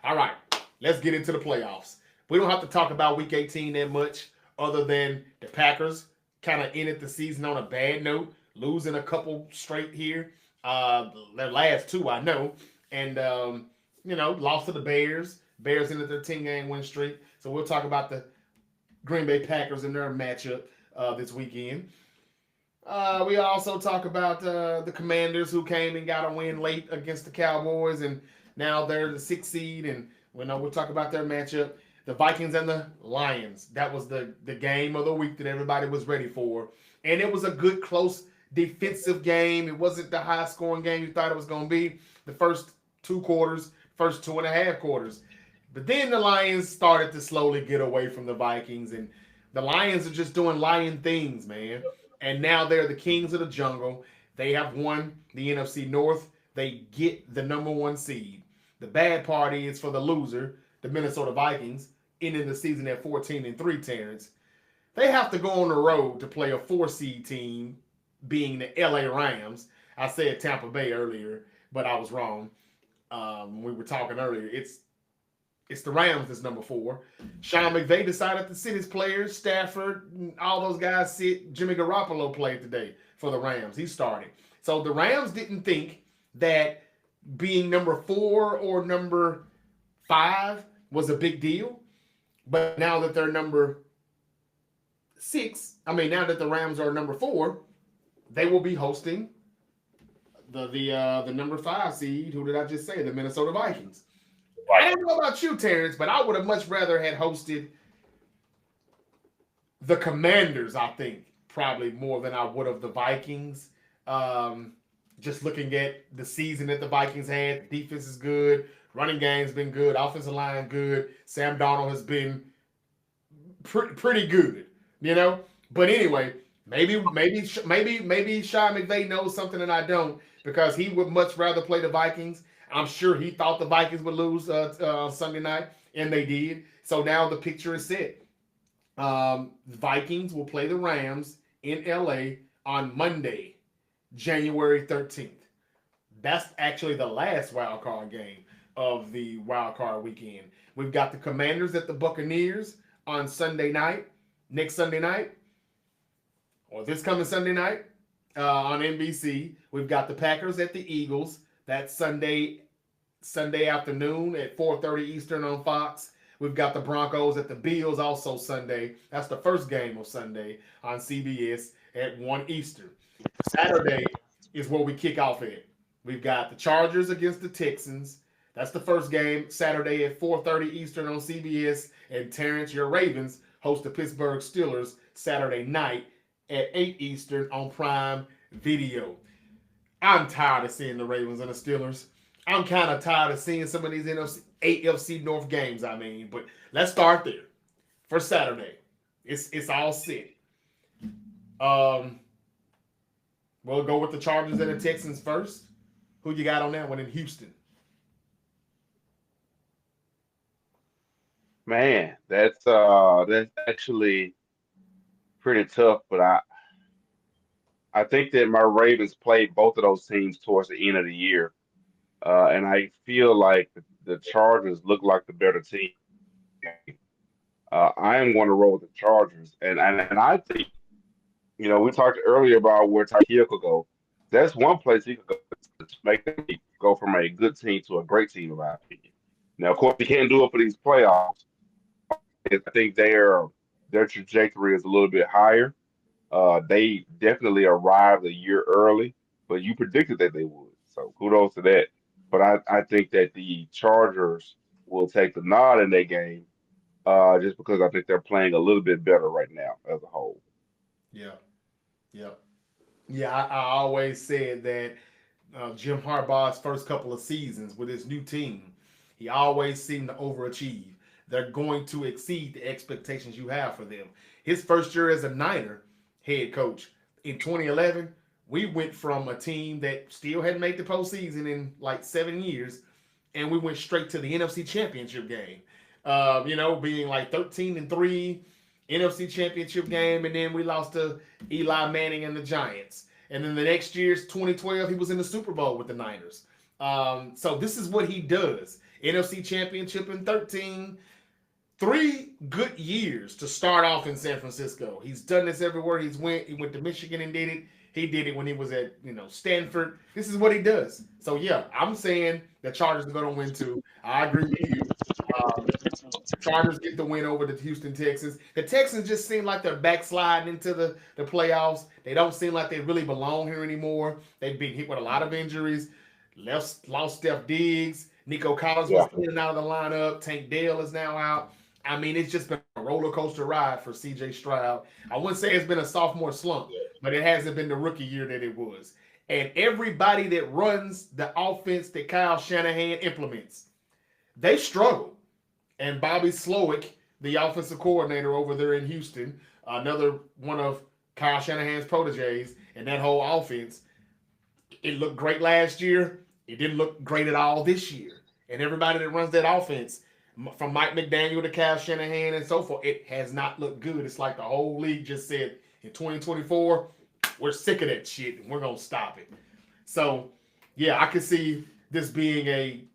All right, let's get into the playoffs. We don't have to talk about Week 18 that much, other than the Packers kind of ended the season on a bad note, losing a couple straight here. Their last two, I know, and lost to the Bears. Bears ended their 10-game win streak. So we'll talk about the Green Bay Packers and their matchup this weekend. We also talk about the Commanders who came and got a win late against the Cowboys, and now they're the sixth seed. And we'll talk about their matchup. The Vikings and the Lions. That was the game of the week that everybody was ready for, and it was a good, close defensive game. It wasn't the high-scoring game you thought it was going to be. The first two quarters, first 2.5 quarters. But then the Lions started to slowly get away from the Vikings, and the Lions are just doing lion things, man. And now they're the kings of the jungle. They have won the NFC North. They get the number one seed. The bad part is for the loser, the Minnesota Vikings, ending the season at 14-3, Terrence. They have to go on the road to play a 4-seed team, being the LA Rams. I said Tampa Bay earlier, but I was wrong. We were talking earlier. It's the Rams that's number 4. Sean McVay decided to sit his players. Stafford, all those guys sit. Jimmy Garoppolo played today for the Rams. He started. So the Rams didn't think that being number 4 or number 5 was a big deal. But now that they're number 6, now that the Rams are number 4, they will be hosting the number 5 seed. Who did I just say? The Minnesota Vikings. I don't know about you, Terrence, but I would have much rather had hosted the Commanders, I think, probably more than I would have the Vikings. Just looking at the season that the Vikings had, defense is good, running game's been good, offensive line good, Sam Darnold has been pretty good, But anyway, maybe Sean McVay knows something that I don't, because he would much rather play the Vikings. I'm sure he thought the Vikings would lose on Sunday night, and they did. So now the picture is set. The Vikings will play the Rams in LA on Monday, January 13th. That's actually the last wild card game of the wild card weekend. We've got the Commanders at the Buccaneers on Sunday night, next Sunday night, or this coming Sunday night on NBC. We've got the Packers at the Eagles. That's Sunday afternoon at 4:30 Eastern on Fox. We've got the Broncos at the Bills also Sunday. That's the first game of Sunday on CBS at 1 Eastern. Saturday is where we kick off at. We've got the Chargers against the Texans. That's the first game, Saturday at 4:30 Eastern on CBS. And Terrence, your Ravens host the Pittsburgh Steelers Saturday night at 8 Eastern on Prime Video. I'm tired of seeing the Ravens and the Steelers. I'm kind of tired of seeing some of these AFC North games, but let's start there. For Saturday, it's all set. We'll go with the Chargers and the Texans first. Who you got on that one in Houston? Man, that's actually pretty tough, but I think that my Ravens played both of those teams towards the end of the year, and I feel like the Chargers look like the better team. I am going to roll with the Chargers, and I think we talked earlier about where Tyreek Hill could go. That's one place he could go to make them go from a good team to a great team, in my opinion. Now, of course, he can't do it for these playoffs. I think their trajectory is a little bit higher. They definitely arrived a year early, but you predicted that they would. So kudos to that. But I think that the Chargers will take the nod in their game, just because I think they're playing a little bit better right now as a whole. Yeah, yeah, yeah. I always said that Jim Harbaugh's first couple of seasons with his new team, he always seemed to overachieve. They're going to exceed the expectations you have for them. His first year as a Niner head coach in 2011, we went from a team that still hadn't made the postseason in like 7 years, and we went straight to the NFC Championship game. Being like 13-3 NFC Championship game, and then we lost to Eli Manning and the Giants. And then the next year's 2012, he was in the Super Bowl with the Niners. So this is what he does. NFC Championship in 13. 3 good years to start off in San Francisco. He's done this everywhere he's went. He went to Michigan and did it. He did it when he was at Stanford. This is what he does. So yeah, I'm saying the Chargers are going to win too. I agree with you. Um, Chargers get the win over the Houston Texans. The Texans just seem like they're backsliding into the playoffs. They don't seem like they really belong here anymore. They've been hit with a lot of injuries. Lost Steph Diggs. Nico Collins was in and out of the lineup. Tank Dell is now out. I mean, it's just been a roller coaster ride for C.J. Stroud. I wouldn't say it's been a sophomore slump, but it hasn't been the rookie year that it was. And everybody that runs the offense that Kyle Shanahan implements, they struggle. And Bobby Slowick, the offensive coordinator over there in Houston, another one of Kyle Shanahan's proteges, and that whole offense, it looked great last year. It didn't look great at all this year. And everybody that runs that offense, from Mike McDaniel to Kyle Shanahan and so forth, it has not looked good. It's like the whole league just said, in 2024, we're sick of that shit and we're going to stop it. So, yeah, I could see this being a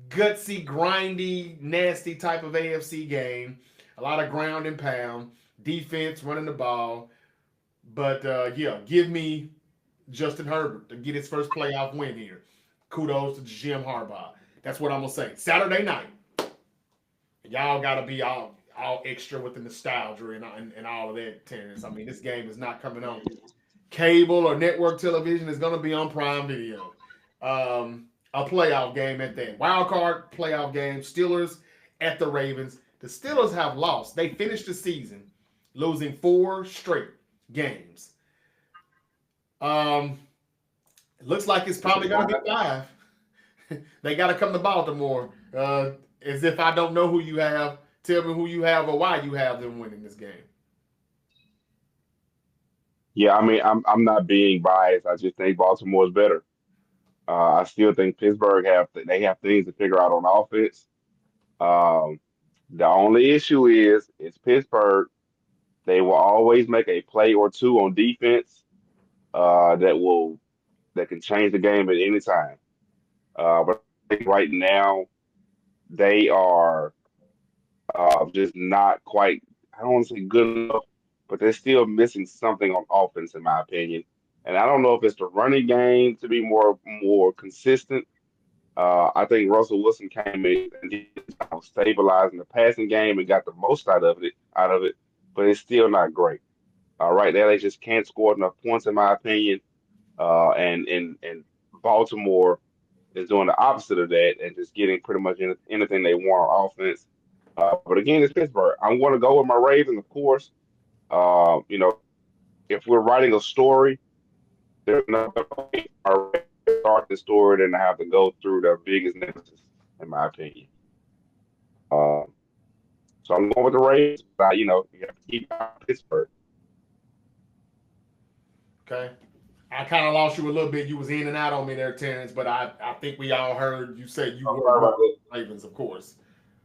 gutsy, grindy, nasty type of AFC game. A lot of ground and pound, defense, running the ball. But, yeah, give me Justin Herbert to get his first playoff win here. Kudos to Jim Harbaugh. That's what I'm going to say. Saturday night. Y'all got to be all extra with the nostalgia and all of that, Terrence. I mean, this game is not coming on cable or network television. It's going to be on Prime Video. A playoff game at that. Wildcard playoff game. Steelers at the Ravens. The Steelers have lost. They finished the season losing 4 straight games. It looks like it's probably going to be 5. They got to come to Baltimore. As if I don't know who you have. Tell me who you have or why you have them winning this game. Yeah, I mean, I'm not being biased. I just think Baltimore is better. I still think Pittsburgh have things to figure out on offense. Um, the only issue is it's Pittsburgh. They will always make a play or two on defense that can change the game at any time. But I think right now they are just not quite. I don't want to say good enough, but they're still missing something on offense, in my opinion. And I don't know if it's the running game to be more consistent. I think Russell Wilson came in and he stabilizing the passing game and got the most out of it, but it's still not great. Right now, they just can't score enough points, in my opinion. And Baltimore is doing the opposite of that and just getting pretty much anything they want on offense. But again, it's Pittsburgh. I'm going to go with my Ravens, of course. You know, if we're writing a story, there's no way to start the story than to have to go through the biggest nemesis, in my opinion. Uh, so I'm going with the Ravens. But, you have to keep out Pittsburgh. Okay. I kind of lost you a little bit. You was in and out on me there, Terrence, but I think we all heard you say you were Ravens, of course.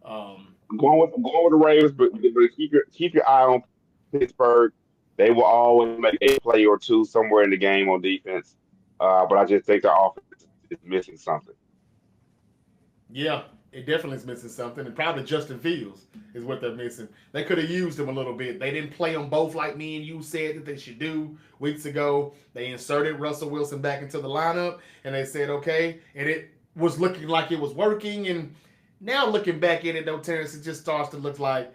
I'm going with the Ravens, but keep your eye on Pittsburgh. They will always make a play or two somewhere in the game on defense. But I just think the offense is missing something. Yeah, it definitely is missing something, and probably Justin Fields is what they're missing. They could have used him a little bit. They didn't play them both like me and you said that they should do weeks ago. They inserted Russell Wilson back into the lineup, and they said, okay, and it was looking like it was working, and now looking back at it, though, Terrence, it just starts to look like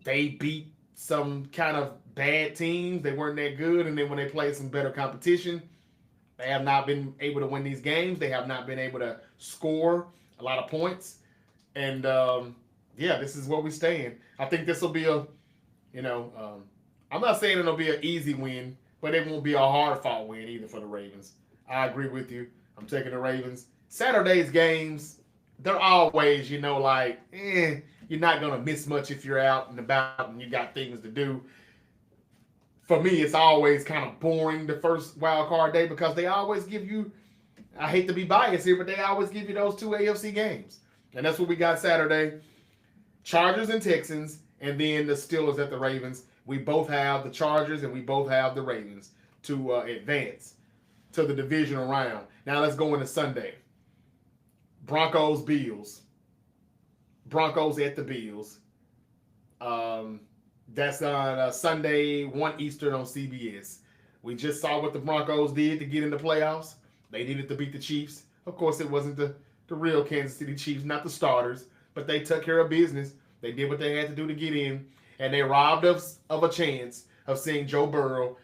they beat some kind of bad teams. They weren't that good, and then when they played some better competition, they have not been able to win these games. They have not been able to score a lot of points. And, yeah, this is where we stand. I think this will be I'm not saying it'll be an easy win, but it won't be a hard-fought win either for the Ravens. I agree with you. I'm taking the Ravens. Saturday's games, they're always, you're not going to miss much if you're out and about and you got things to do. For me, it's always kind of boring the first wild card day because they always give you, I hate to be biased here, but they always give you those 2 AFC games. And that's what we got Saturday. Chargers and Texans, and then the Steelers at the Ravens. We both have the Chargers and we both have the Ravens to advance to the divisional round. Now let's go into Sunday. Broncos, Bills. Broncos at the Bills. Um, that's on Sunday, 1 Eastern on CBS. We just saw what the Broncos did to get in the playoffs. They needed to beat the Chiefs. Of course, it wasn't the real Kansas City Chiefs, not the starters, but they took care of business. They did what they had to do to get in, and they robbed us of a chance of seeing Joe Burrow,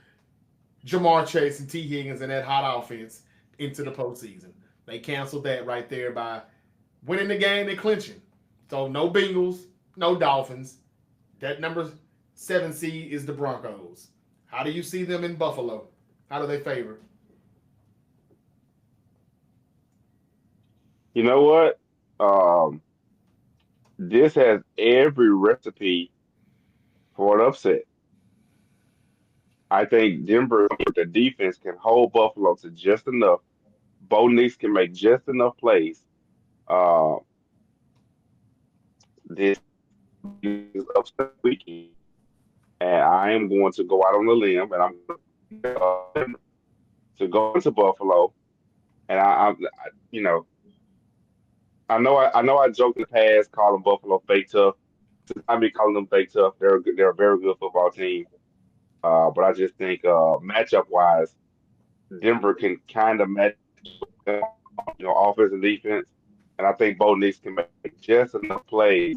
Jamar Chase, and T. Higgins in that hot offense into the postseason. They canceled that right there by winning the game and clinching. So no Bengals, no Dolphins. That number 7 seed is the Broncos. How do you see them in Buffalo? How do they favor? You know what? This has every recipe for an upset. I think Denver, the defense, can hold Buffalo to just enough. Bo Nix can make just enough plays. Uh, this is upset weekend, and I am going to go out on a limb, and I'm to go into Buffalo, and you know, I know I joked in the past calling Buffalo fake tough. I be calling them fake tough. They're good, they're a very good football team. But I just think matchup wise, Denver can kind of match, offense and defense, and I think Bo Nix can make just enough plays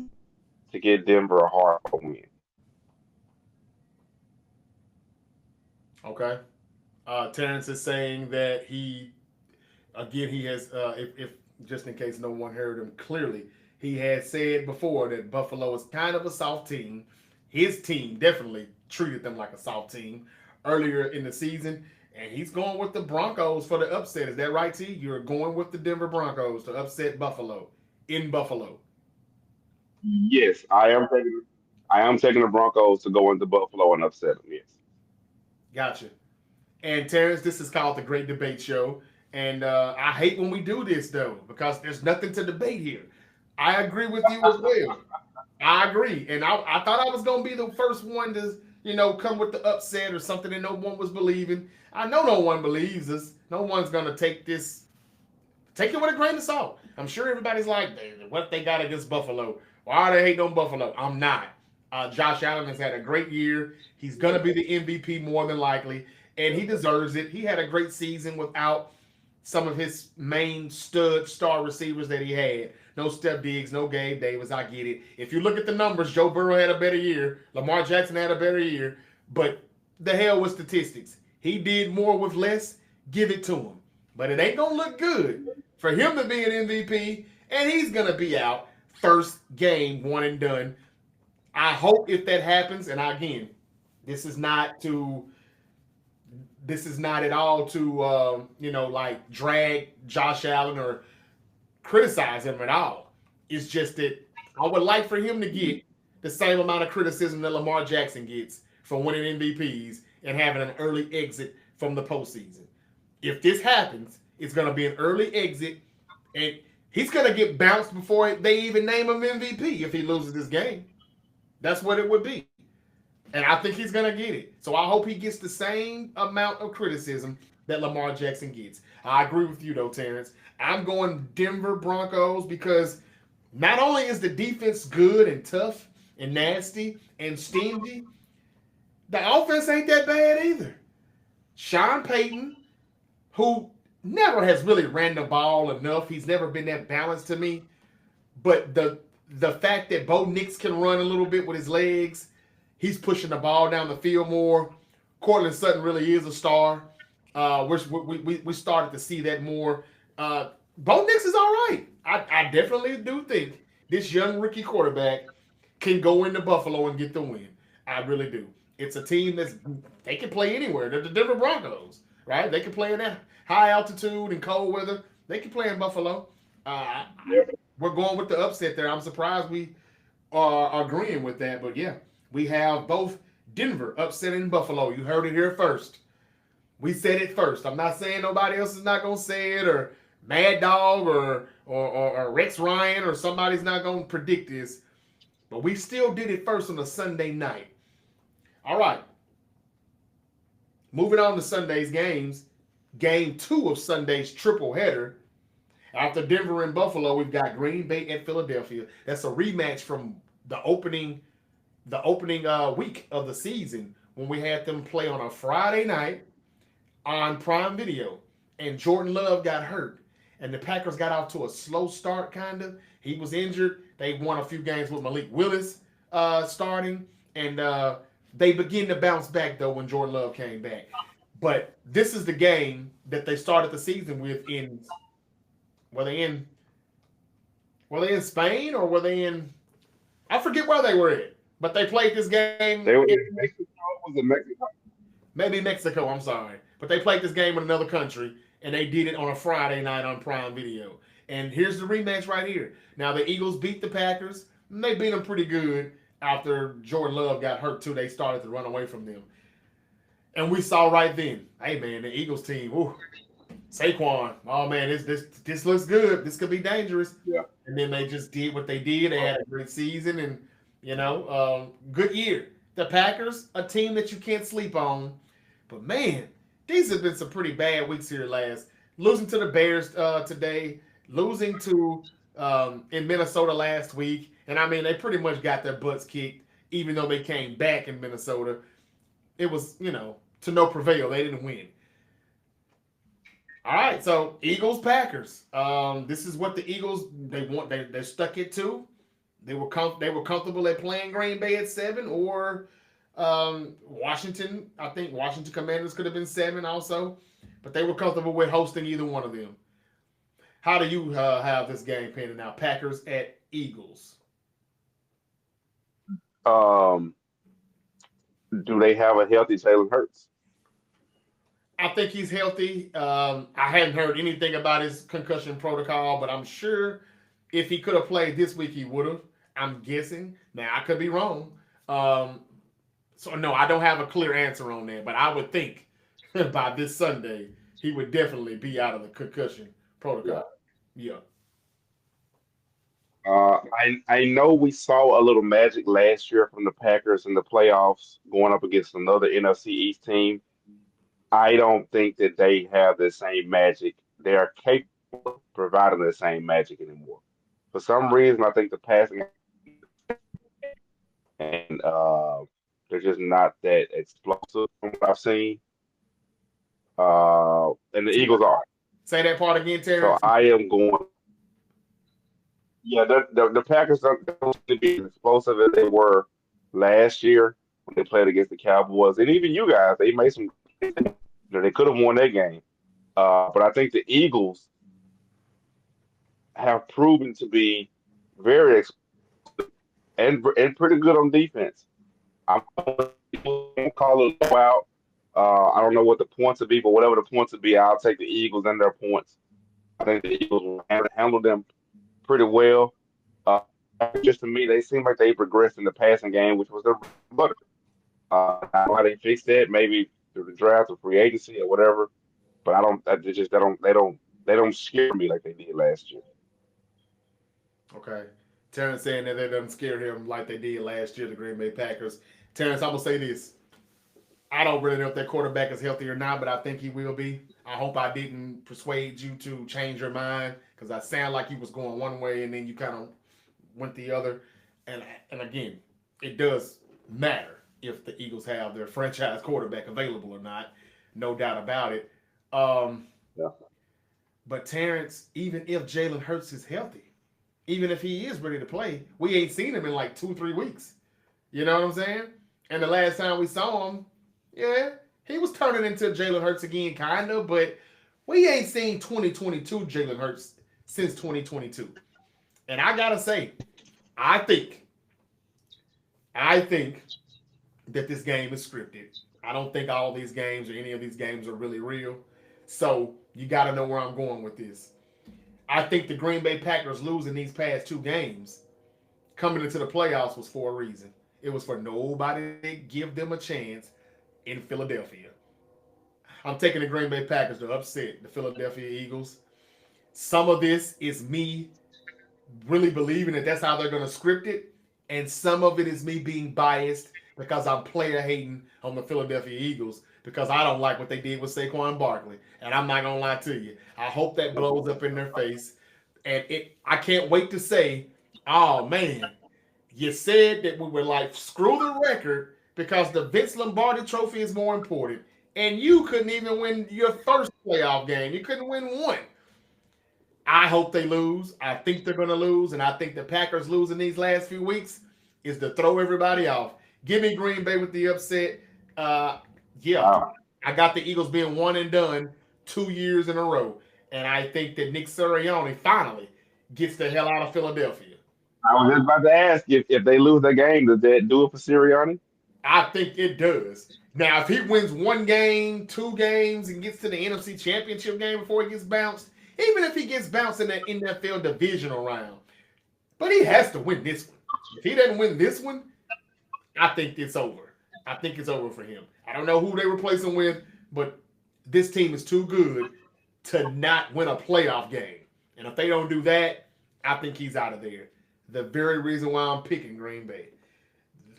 to get Denver a hard win. Okay. Terrence is saying that he has, if just in case no one heard him clearly, he had said before that Buffalo is kind of a soft team. His team definitely treated them like a soft team earlier in the season, and he's going with the Broncos for the upset. Is that right, T? You're going with the Denver Broncos to upset Buffalo in Buffalo. Yes, I am taking the Broncos to go into Buffalo and upset them. Yes. Gotcha. And Terrence, this is called the Great Debate Show. And I hate when we do this, though, because there's nothing to debate here. I agree with you as well. I agree. And I thought I was going to be the first one to, come with the upset or something that no one was believing. I know no one believes us. No one's going to take it with a grain of salt. I'm sure everybody's like, what they got against Buffalo? Why are they hating on Buffalo? I'm not. Josh Allen has had a great year. He's going to be the MVP more than likely, and he deserves it. He had a great season without some of his main stud star receivers that he had. No Steph Diggs, no Gabe Davis. I get it. If you look at the numbers, Joe Burrow had a better year. Lamar Jackson had a better year. But the hell with statistics. He did more with less. Give it to him. But it ain't going to look good for him to be an MVP, and he's going to be out first game, one and done. I hope if that happens, and again, this is not at all to like drag Josh Allen or criticize him at all. It's just that I would like for him to get the same amount of criticism that Lamar Jackson gets for winning MVPs and having an early exit from the postseason. If this happens, it's going to be an early exit, and he's going to get bounced before they even name him MVP if he loses this game. That's what it would be. And I think he's going to get it. So I hope he gets the same amount of criticism that Lamar Jackson gets. I agree with you, though, Terrence. I'm going Denver Broncos because not only is the defense good and tough and nasty and stingy, the offense ain't that bad either. Sean Payton, who never has really ran the ball enough, he's never been that balanced to me. But the fact that Bo Nix can run a little bit with his legs, he's pushing the ball down the field more. Cortland Sutton really is a star. We started to see that more. Bo Nix is all right. I definitely do think this young rookie quarterback can go into Buffalo and get the win. I really do. It's a team they can play anywhere. They're the Denver Broncos, right? They can play in that high altitude and cold weather. They can play in Buffalo. We're going with the upset there. I'm surprised we are agreeing with that, but yeah, we have both Denver upsetting Buffalo. You heard it here first. We said it first. I'm not saying nobody else is not going to say it, or Mad Dog or Rex Ryan or somebody's not going to predict this, but we still did it first on a Sunday night. All right. Moving on to Sunday's games. Game 2 of Sunday's triple header After Denver and Buffalo, we've got Green Bay at Philadelphia. That's a rematch from the opening week of the season when we had them play on a Friday night on Prime Video, and Jordan Love got hurt, and the Packers got off to a slow start. Kind of, he was injured. They won a few games with Malik Willis starting, and they begin to bounce back though when Jordan Love came back. But this is the game that they started the season with in were they in were they in Spain or were they in I forget where they were at, but they played this game They were in in Mexico. Was it Mexico? maybe Mexico. I'm sorry, but they played this game in another country, and they did it on a Friday night on Prime Video. And here's the rematch right here. Now the Eagles beat the Packers. And they beat them pretty good after Jordan Love got hurt too. They started to run away from them, and we saw right then, hey man, the Eagles team, ooh, Saquon, oh man, this looks good. This could be dangerous. Yeah. And then they just did what they did. They had a great season, and good year. The Packers, a team that you can't sleep on, but man, these have been some pretty bad weeks here. Losing to the Bears today, losing to in Minnesota last week, and I mean they pretty much got their butts kicked, even though they came back in Minnesota. It was to no prevail. They didn't win. All right, so Eagles Packers. This is what the Eagles they want. They're stuck at 2. They were comfortable at playing Green Bay at 7 or Washington. I think Washington Commanders could have been 7 also, but they were comfortable with hosting either one of them. How do you have this game panning out? Packers at Eagles. Um, do they have a healthy Jalen Hurts? I think he's healthy. I hadn't heard anything about his concussion protocol, but I'm sure if he could have played this week, he would have. I'm guessing. Now, I could be wrong. So, no, I don't have a clear answer on that, but I would think by this Sunday, he would definitely be out of the concussion Yeah. protocol. Yeah. I know we saw a little magic last year from the Packers in the playoffs going up against another NFC East team. I don't think that they have the same magic. They are capable of providing the same magic anymore. For some reason, I think the passing and they're just not that explosive from what I've seen. And the Eagles are. Say that part again, So Terrence. I am going. Yeah, the Packers don't seem to be as explosive as they were last year when they played against the Cowboys, and even you guys. They made some. They could have won that game, but I think the Eagles have proven to be very and pretty good on defense. I'm gonna call it a blowout. I don't know what the points would be, but whatever the points would be, I'll take the Eagles and their points. I think the Eagles will handle them pretty well. Uh, just to me, they seem like they progressed in the passing game, which was their butter. How they fix that, maybe through the draft or free agency or whatever. But I don't. They just they don't scare me like they did last year. Okay. Terrence saying that they done scared him like they did last year, the Green Bay Packers. Terrence, I'm going to say this. I don't really know if that quarterback is healthy or not, but I think he will be. I hope I didn't persuade you to change your mind because I sound like he was going one way and then you kind of went the other. And again, it does matter if the Eagles have their franchise quarterback available or not. No doubt about it. Um, Yeah. but Terrence, even if Jalen Hurts is healthy, even if he is ready to play, we ain't seen him in like 2-3 weeks. You know what I'm saying? And the last time we saw him, yeah, he was turning into Jalen Hurts again, kind of, but we ain't seen 2022 Jalen Hurts since 2022. And I gotta say, I think, I think that this game is scripted. I don't think all these games or any of these games are really real. So you gotta know where I'm going with this. I think the Green Bay Packers losing these past 2 games coming into the playoffs was for a reason. It was for nobody to give them a chance in Philadelphia. I'm taking the Green Bay Packers to upset the Philadelphia Eagles. Some of this is me really believing that that's how they're going to script it, and some of it is me being biased because I'm player hating on the Philadelphia Eagles because I don't like what they did with Saquon Barkley, and I'm not gonna lie to you. I hope that blows up in their face. And I can't wait to say, oh man, you said that we were like, screw the record because the Vince Lombardi trophy is more important. And you couldn't even win your first playoff game. You couldn't win one. I hope they lose. I think they're going to lose. And I think the Packers losing these last few weeks is to throw everybody off. Give me Green Bay with the upset. Uh, yeah, Wow. I got the Eagles being one and done 2 years in a row. And I think that Nick Sirianni finally gets the hell out of Philadelphia. I was just about to ask if they lose their game, does that do it for Sirianni? I think it does. Now, if he wins one game, 2 games, and gets to the NFC Championship game before he gets bounced, even if he gets bounced in the NFL divisional round, but he has to win this one. If he doesn't win this one, I think it's over. I think it's over for him. I don't know who they replace him with, but this team is too good to not win a playoff game. And if they don't do that, I think he's out of there. The very reason why I'm picking Green Bay.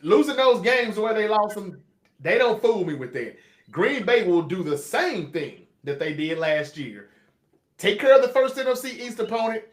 Losing those games where they lost them, they don't fool me with that. Green Bay will do the same thing that they did last year. Take care of the first NFC East opponent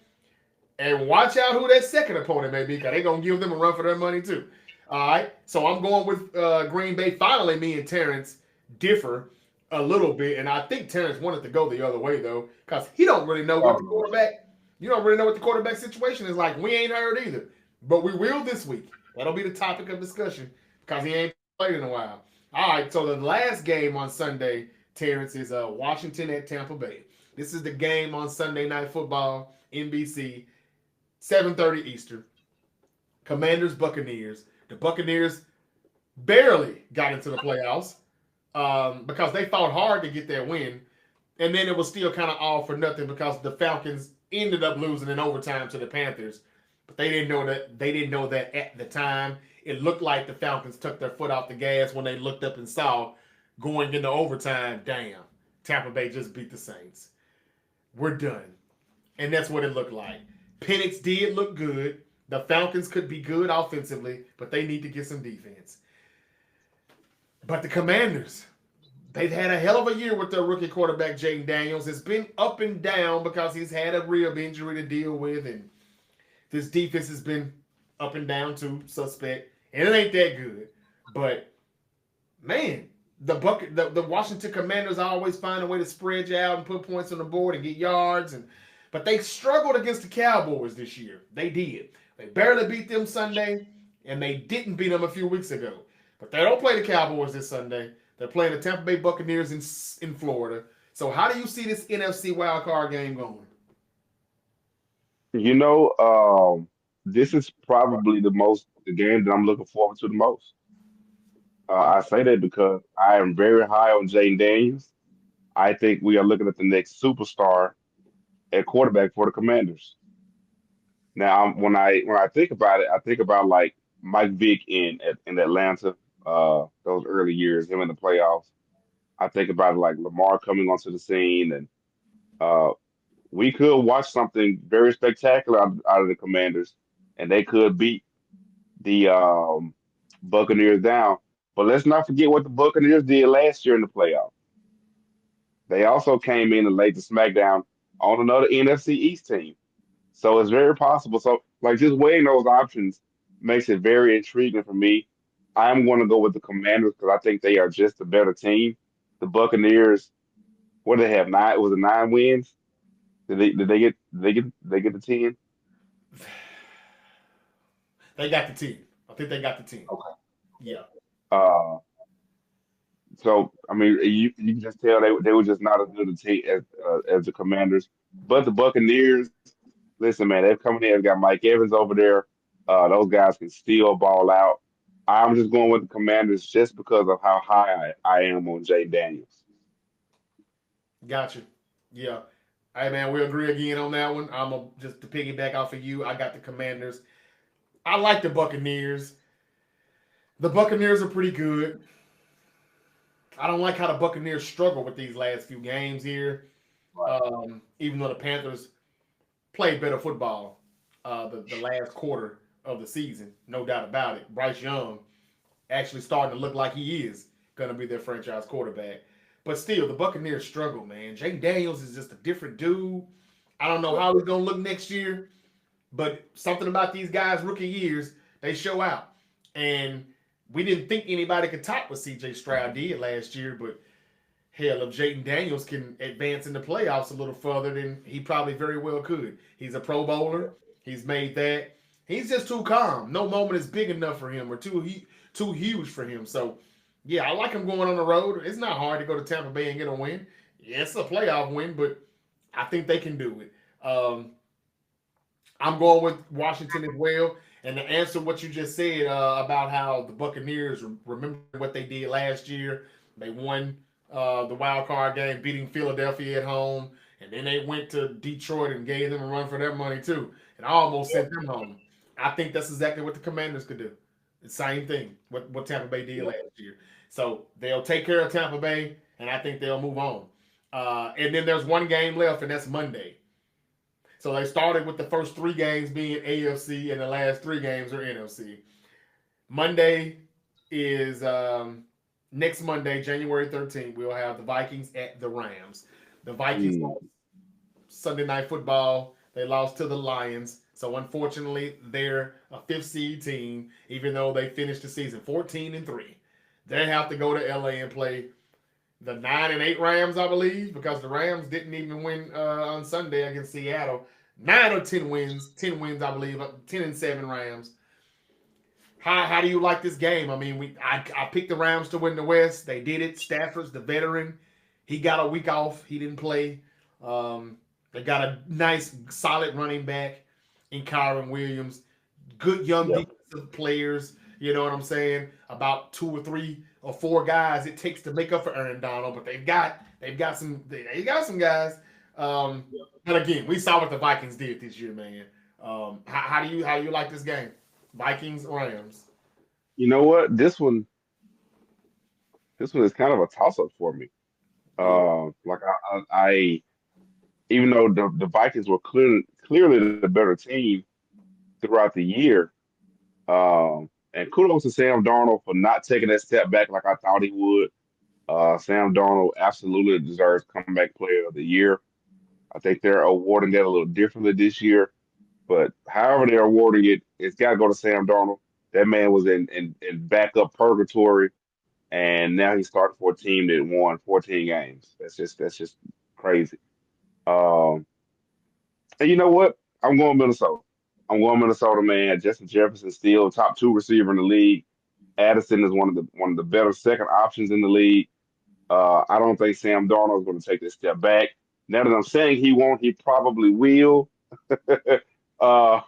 and watch out who that second opponent may be because they're going to give them a run for their money too. All right. So I'm going with Green Bay. Finally, me and Terrence differ a little bit. And I think Terrence wanted to go the other way, though, because he don't really know what the quarterback – you don't really know what the quarterback situation is like. We ain't heard either. But we will this week. That'll be the topic of discussion because he ain't played in a while. All right, so the last game on Sunday, Terrence, is Washington at Tampa Bay. This is the game on Sunday Night Football, NBC, 7:30 Eastern. Commanders, Buccaneers. The Buccaneers barely got into the playoffs because they fought hard to get their win, and then it was still kind of all for nothing because the Falcons ended up losing in overtime to the Panthers. But they didn't know that. They didn't know that at the time. It looked like the Falcons took their foot off the gas when they looked up and saw going into overtime. Damn, Tampa Bay just beat the Saints. We're done, and that's what it looked like. Penix did look good. The Falcons could be good offensively, but they need to get some defense. But the Commanders, they've had a hell of a year with their rookie quarterback, Jaden Daniels. It's been up and down because he's had a rib injury to deal with, and this defense has been up and down too, suspect. And it ain't that good. But, man, the Washington Commanders always find a way to spread you out and put points on the board and get yards. But they struggled against the Cowboys this year. They did. They barely beat them Sunday, and they didn't beat them a few weeks ago. But they don't play the Cowboys this Sunday. They're playing the Tampa Bay Buccaneers in Florida. So how do you see this NFC wildcard game going? You know, this is probably the game that I'm looking forward to the most. I say that because I am very high on Jaden Daniels. I think we are looking at the next superstar at quarterback for the Commanders. Now, when I think about it, I think about like Mike Vick in Atlanta, those early years, him in the playoffs. I think about like Lamar coming onto the scene, and uh, we could watch something very spectacular out of the Commanders, and they could beat the Buccaneers down. But let's not forget what the Buccaneers did last year in the playoffs. They also came in and laid the smackdown on another NFC East team. So it's very possible. So, like, just weighing those options makes it very intriguing for me. I'm going to go with the Commanders because I think they are just a better team. The Buccaneers, what do they have? Nine? Was it 9 wins? Did they get the 10? They got the team. I think they got the team. Okay. Yeah. Uh, so I mean, you can just tell they were just not as good a team as the Commanders. But the Buccaneers, listen, man, they've come in. They've got Mike Evans over there. Those guys can still ball out. I'm just going with the Commanders just because of how high I am on Jay Daniels. Gotcha. Yeah. Hey, man, we agree again on that one. Just to piggyback off of you, I got the Commanders. I like the Buccaneers. The Buccaneers are pretty good. I don't like how the Buccaneers struggle with these last few games here. Even though the Panthers played better football the last quarter of the season, no doubt about it. Bryce Young actually starting to look like he is going to be their franchise quarterback. But still, the Buccaneers struggle, man. Jay Daniels is just a different dude. I don't know how he's gonna look next year, but something about these guys' rookie years, they show out. And we didn't think anybody could top what CJ Stroud did last year, but hell, if Jaden Daniels can advance in the playoffs a little further, then he probably very well could. He's a Pro Bowler. He's made that. He's just too calm. No moment is big enough for him or too huge for him. So, yeah, I like him going on the road. It's not hard to go to Tampa Bay and get a win. Yeah, it's a playoff win, but I think they can do it. I'm going with Washington as well. And to answer what you just said about how the Buccaneers remember what they did last year, they won the wild card game, beating Philadelphia at home, and then they went to Detroit and gave them a run for their money too, and almost sent them home. I think that's exactly what the Commanders could do. The same thing what Tampa Bay did last year. So they'll take care of Tampa Bay, and I think they'll move on. And then there's one game left, and that's Monday. So they started with the first three games being AFC, and the last three games are NFC. Monday is next Monday, January 13th. We'll have the Vikings at the Rams. The Vikings Sunday Night Football. They lost to the Lions. So unfortunately, they're a fifth seed team, even though they finished the season 14-3. They have to go to LA and play the 9-8 Rams, I believe, because the Rams didn't even win on Sunday against Seattle. 9 or 10 wins, I believe, 10-7 Rams. How do you like this game? I mean, I picked the Rams to win the West. They did it. Stafford's the veteran. He got a week off. He didn't play. They got a nice, solid running back in Kyron Williams. Good young defensive players. You know what I'm saying? About 2 or 3 or 4 guys it takes to make up for Aaron Donald, but they've got some guys. But again, we saw what the Vikings did this year, man. How do you like this game? Vikings, Rams. You know what? This one is kind of a toss up for me. Like I even though the Vikings were clearly the better team throughout the year, and kudos to Sam Darnold for not taking that step back like I thought he would. Sam Darnold absolutely deserves comeback player of the year. I think they're awarding that a little differently this year, but however they're awarding it, it's got to go to Sam Darnold. That man was in backup purgatory, and now he's starting for a team that won 14 games. That's just crazy. Um, and you know what? I'm going Minnesota. I'm going Minnesota, man. Justin Jefferson still top 2 receiver in the league. Addison is one of the better second options in the league. I don't think Sam Darnold is going to take this step back. Now that I'm saying he won't, he probably will. uh,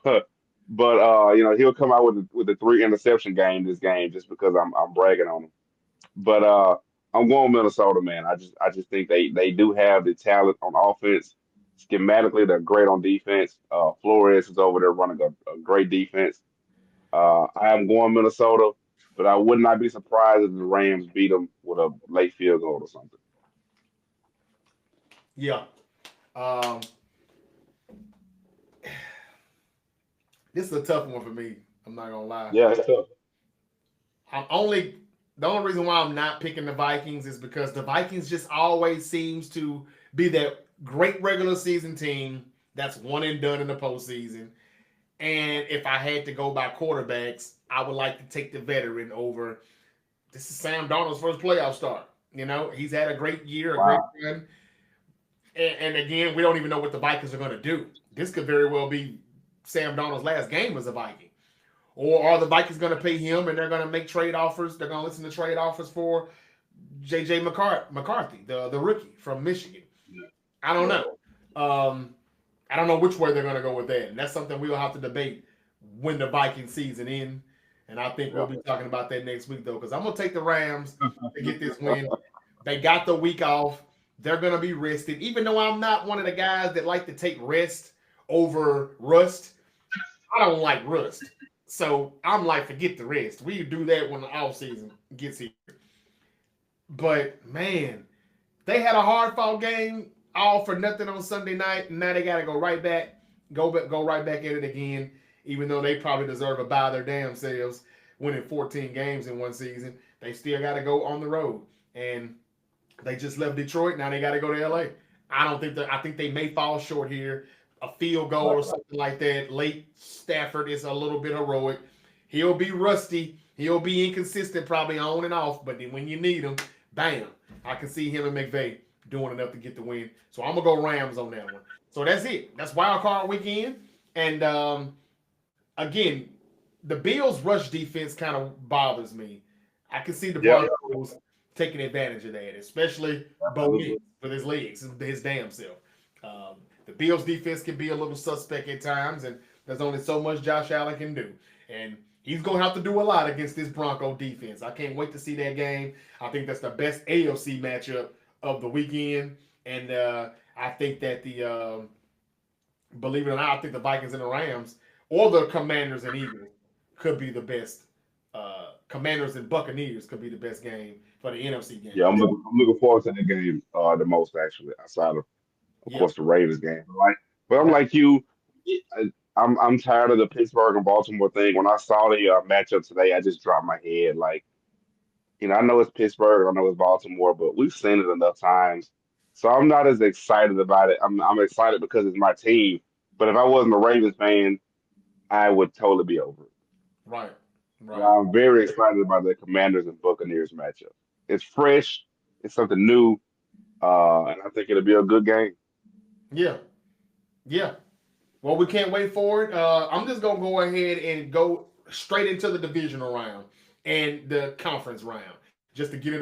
but he'll come out with a 3 interception game this game just because I'm bragging on him. But I'm going Minnesota, man. I just think they do have the talent on offense. Schematically, they're great on defense. Flores is over there running a great defense. I am going Minnesota, but I would not be surprised if the Rams beat them with a late field goal or something. Yeah. Um, this is a tough one for me. I'm not gonna lie. Yeah, it's tough. The only reason why I'm not picking the Vikings is because the Vikings just always seems to be that great regular season team that's one and done in the postseason. And if I had to go by quarterbacks, I would like to take the veteran over. This is Sam Darnold's first playoff start. You know, he's had a great year, a great run. And again, we don't even know what the Vikings are going to do. This could very well be Sam Darnold's last game as a Viking. Or are the Vikings going to pay him and they're going to make trade offers? They're going to listen to trade offers for J.J. McCarthy, the rookie from Michigan. I don't know. I don't know which way they're going to go with that. And that's something we'll have to debate when the Viking season ends. And I think we'll be talking about that next week, though, because I'm going to take the Rams to get this win. They got the week off. They're going to be rested. Even though I'm not one of the guys that like to take rest over rust, I don't like rust. So I'm like, forget the rest. We do that when the off season gets here. But, man, they had a hard-fought game all for nothing on Sunday night, and now they got to go right back at it again, even though they probably deserve a by their damn selves winning 14 games in one season. They still got to go on the road. And they just left Detroit. Now they got to go to LA. I think they may fall short here, a field goal or something like that. Late Stafford is a little bit heroic. He'll be rusty. He'll be inconsistent, probably on and off. But then when you need him, bam! I can see him and McVay doing enough to get the win. So I'm gonna go Rams on that one. So that's it. That's wild card weekend. And again, the Bills' rush defense kind of bothers me. I can see the Broncos taking advantage of that, especially Bo Nix with his legs, his damn self. The Bills' defense can be a little suspect at times, and there's only so much Josh Allen can do. And he's going to have to do a lot against this Bronco defense. I can't wait to see that game. I think that's the best AFC matchup of the weekend. And I think that believe it or not, I think the Vikings and the Rams or the Commanders and Eagles could be the best. Commanders and Buccaneers could be the best game for the NFC game. Yeah, I'm looking forward to that game the most, actually, outside of course, the Ravens game. But I'm like you. I'm tired of the Pittsburgh and Baltimore thing. When I saw the matchup today, I just dropped my head. Like, I know it's Pittsburgh, I know it's Baltimore, but we've seen it enough times. So I'm not as excited about it. I'm excited because it's my team. But if I wasn't a Ravens fan, I would totally be over it. Right. I'm very excited about the Commanders and Buccaneers matchup. It's fresh. It's something new. And I think it'll be a good game. Yeah. Well, we can't wait for it. I'm just going to go ahead and go straight into the divisional round and the conference round just to get it